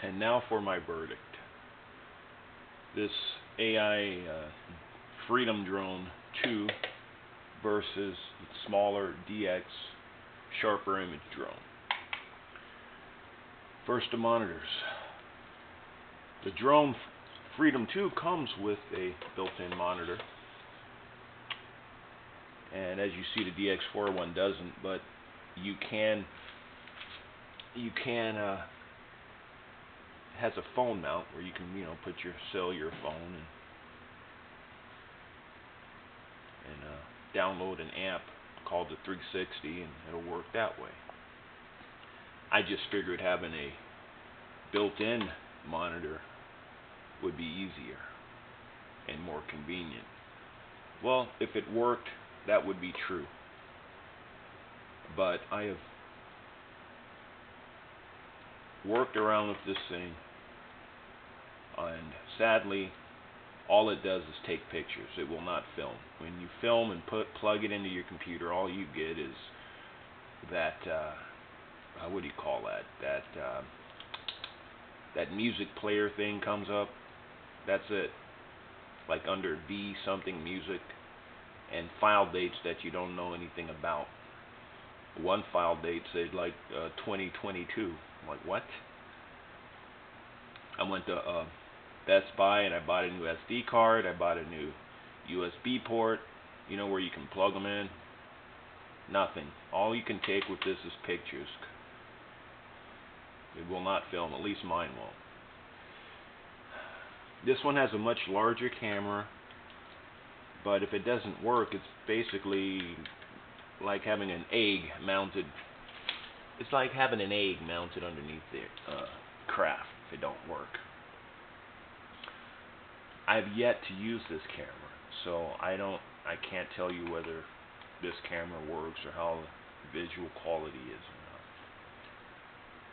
And now for my verdict. This AI Freedom Drone 2 versus the smaller DX sharper image drone. First, the monitors. The drone Freedom 2 comes with a built-in monitor, and as you see, the DX-4 one doesn't, but you can has a phone mount where you can put your cellular phone and download an app called the 360, and it'll work that way. I just figured having a built-in monitor would be easier and more convenient. Well, if it worked, that would be true. But I have worked around with this thing, and sadly, all it does is take pictures. It will not film. When you film and plug it into your computer, all you get is that what do you call that? That music player thing comes up. That's it. Like under V something music, and file dates that you don't know anything about. One file date said like 2022. I'm like, what? I went to Best Buy and I bought a new SD card. I bought a new USB port, where you can plug them in. Nothing. All you can take with this is pictures. It will not film, at least mine won't. This one has a much larger camera, but if it doesn't work, it's basically like having an egg mounted. It's like having an egg mounted underneath the craft if it don't work. I've yet to use this camera, so I can't tell you whether this camera works or how the visual quality is or not.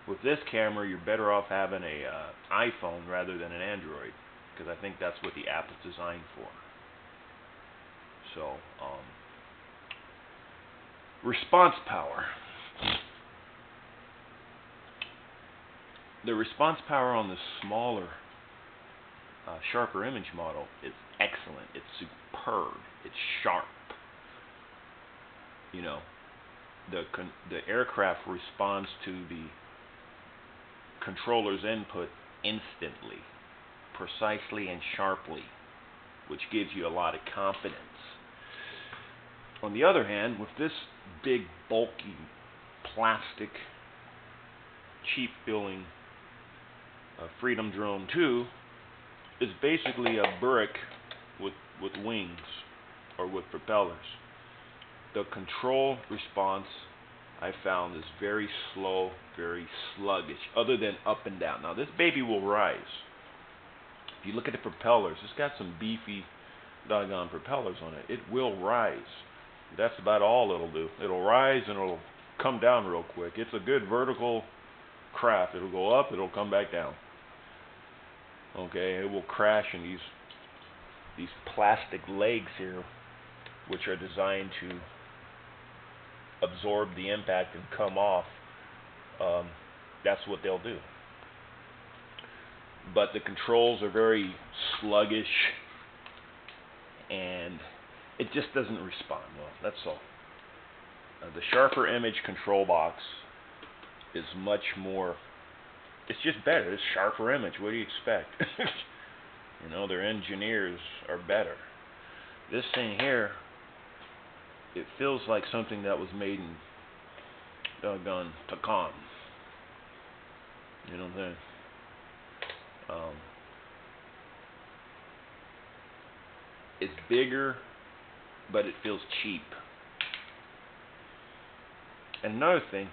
With this camera, you're better off having a iPhone rather than an Android, because I think that's what the app is designed for. So, response power. The response power on the smaller, sharper image model is excellent. It's superb. It's sharp. The aircraft responds to the controller's input instantly, precisely and sharply, which gives you a lot of confidence. On the other hand, with this big, bulky, plastic, cheap-feeling Freedom Drone 2 is basically a brick with wings or with propellers. The control response, I found, is very slow, very sluggish, other than up and down. Now, this baby will rise. If you look at the propellers, it's got some beefy, doggone propellers on it. It will rise. That's about all it'll do. It'll rise and it'll come down real quick. It's a good vertical craft. It'll go up, it'll come back down. Okay, it will crash in these plastic legs here, which are designed to absorb the impact and come off. That's what they'll do. But the controls are very sluggish, and it just doesn't respond well. That's all. The sharper image control box is much more. It's just better. It's sharper image. What do you expect? Their engineers are better. This thing here, it feels like something that was made in doggone Pecan. You know what I'm saying? It's bigger, but it feels cheap. And another thing,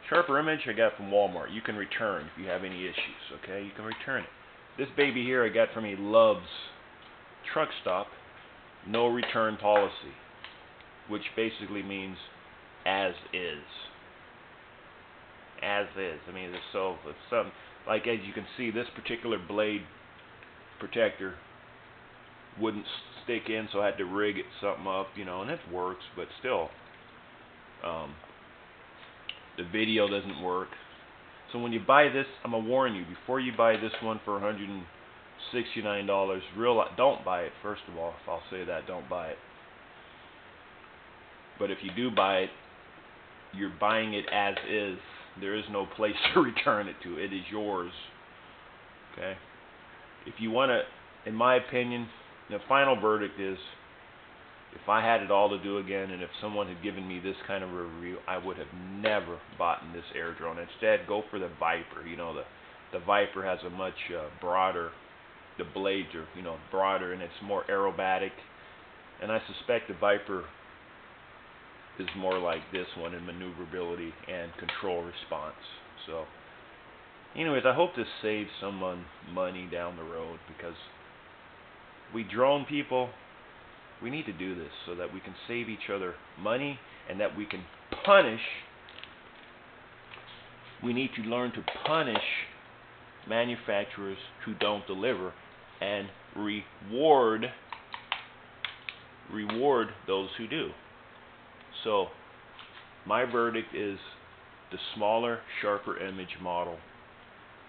sharper image I got from Walmart. You can return if you have any issues, okay? You can return it. This baby here I got from a Love's truck stop, no return policy, which basically means as is. As is. I mean, it's something, like as you can see, this particular blade protector wouldn't stick in, so I had to rig it something up, and it works, but still, the video doesn't work. So when you buy this, I'm gonna warn you, before you buy this one for $169, don't buy it. First of all, if I'll say that, don't buy it. But if you do buy it, you're buying it as is. There is no place to return it to. It is yours. Okay? If you want to, in my opinion, the final verdict is, if I had it all to do again, and if someone had given me this kind of a review, I would have never bought this air drone. Instead, go for the Viper. You know, the Viper has a much broader, the blades are, you know, broader, and it's more aerobatic. And I suspect the Viper is more like this one in maneuverability and control response. So, anyways, I hope this saves someone money down the road, because we drone people, we need to do this so that we can save each other money and that we can punish. We need to learn to punish manufacturers who don't deliver and reward those who do. So my verdict is the smaller, sharper image model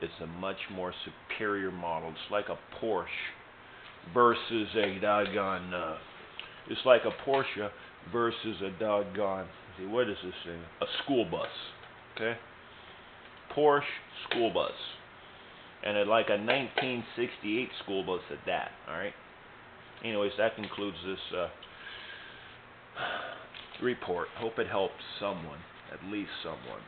is a much more superior model. It's like a Porsche versus a doggone it's like a Porsche versus a doggone, what is this thing? A school bus. Okay? Porsche school bus. And like a 1968 school bus at that. Alright? Anyways, that concludes this report. Hope it helps someone. At least someone.